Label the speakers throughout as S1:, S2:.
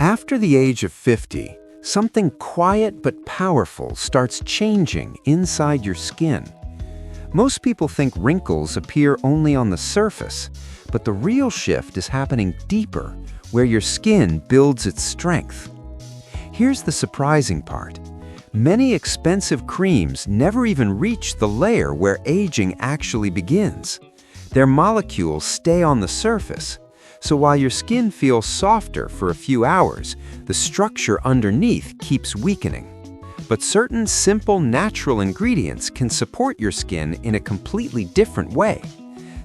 S1: After the age of 50, something quiet but powerful starts changing inside your skin. Most people think wrinkles appear only on the surface, but the real shift is happening deeper, where your skin builds its strength. Here's the surprising part. Many expensive creams never even reach the layer where aging actually begins. Their molecules stay on the surface, so while your skin feels softer for a few hours, the structure underneath keeps weakening. But certain simple natural ingredients can support your skin in a completely different way.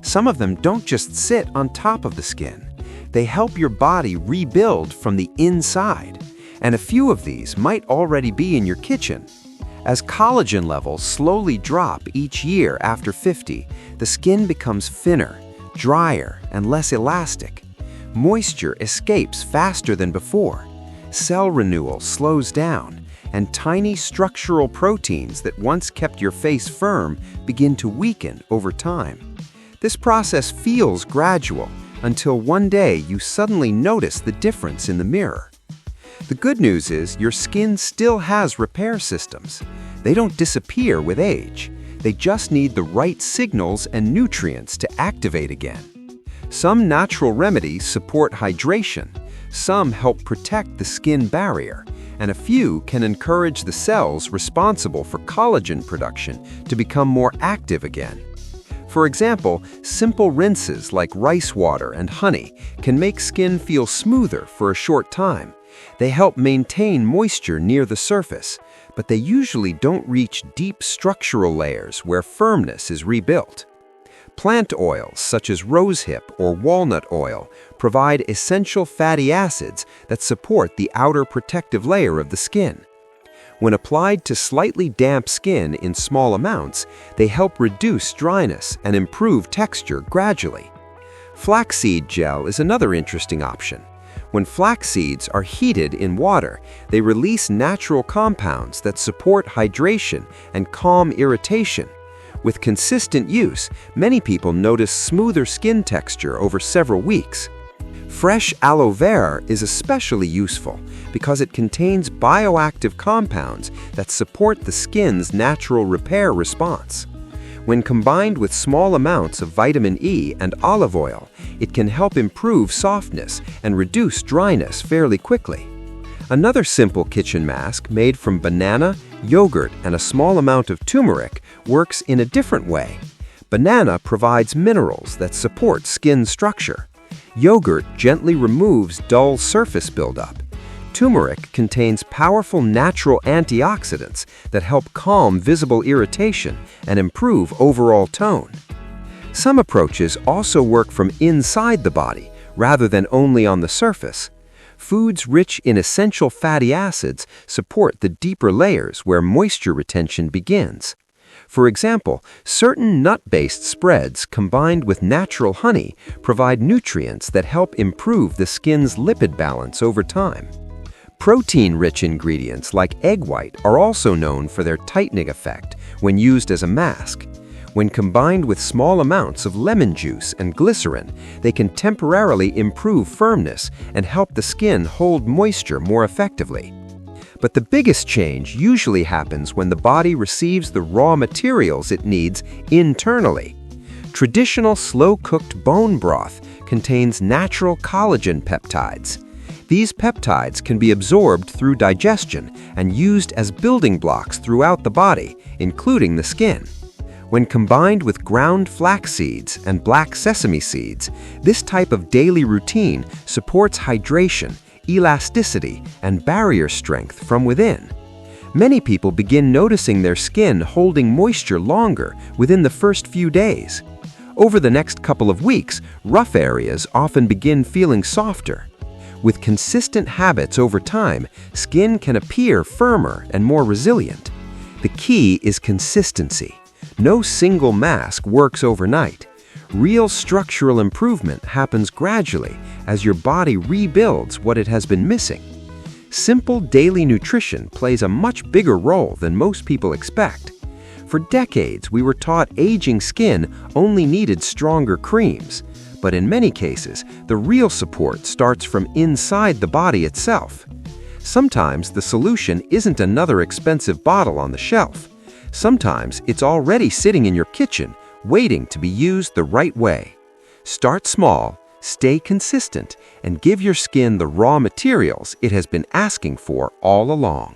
S1: Some of them don't just sit on top of the skin. They help your body rebuild from the inside. And a few of these might already be in your kitchen. As collagen levels slowly drop each year after 50, the skin becomes thinner, drier, and less elastic. Moisture escapes faster than before. Cell renewal slows down, and tiny structural proteins that once kept your face firm begin to weaken over time. This process feels gradual until one day you suddenly notice the difference in the mirror. The good news is your skin still has repair systems. They don't disappear with age. They just need the right signals and nutrients to activate again. Some natural remedies support hydration, some help protect the skin barrier, and a few can encourage the cells responsible for collagen production to become more active again. For example, simple rinses like rice water and honey can make skin feel smoother for a short time. They help maintain moisture near the surface, but they usually don't reach deep structural layers where firmness is rebuilt. Plant oils such as rosehip or walnut oil provide essential fatty acids that support the outer protective layer of the skin. When applied to slightly damp skin in small amounts, they help reduce dryness and improve texture gradually. Flaxseed gel is another interesting option. When flax seeds are heated in water, they release natural compounds that support hydration and calm irritation. With consistent use, many people notice smoother skin texture over several weeks. Fresh aloe vera is especially useful because it contains bioactive compounds that support the skin's natural repair response. When combined with small amounts of vitamin E and olive oil, it can help improve softness and reduce dryness fairly quickly. Another simple kitchen mask made from banana, yogurt, and a small amount of turmeric works in a different way. Banana provides minerals that support skin structure. Yogurt gently removes dull surface buildup. Turmeric contains powerful natural antioxidants that help calm visible irritation and improve overall tone. Some approaches also work from inside the body rather than only on the surface. Foods rich in essential fatty acids support the deeper layers where moisture retention begins. For example, certain nut-based spreads combined with natural honey provide nutrients that help improve the skin's lipid balance over time. Protein-rich ingredients like egg white are also known for their tightening effect when used as a mask. When combined with small amounts of lemon juice and glycerin, they can temporarily improve firmness and help the skin hold moisture more effectively. But the biggest change usually happens when the body receives the raw materials it needs internally. Traditional slow-cooked bone broth contains natural collagen peptides. These peptides can be absorbed through digestion and used as building blocks throughout the body, including the skin. When combined with ground flax seeds and black sesame seeds, this type of daily routine supports hydration, elasticity, and barrier strength from within. Many people begin noticing their skin holding moisture longer within the first few days. Over the next couple of weeks, rough areas often begin feeling softer. With consistent habits over time, skin can appear firmer and more resilient. The key is consistency. No single mask works overnight. Real structural improvement happens gradually as your body rebuilds what it has been missing. Simple daily nutrition plays a much bigger role than most people expect. For decades, we were taught aging skin only needed stronger creams. But in many cases, the real support starts from inside the body itself. Sometimes the solution isn't another expensive bottle on the shelf. Sometimes it's already sitting in your kitchen, waiting to be used the right way. Start small, stay consistent, and give your skin the raw materials it has been asking for all along.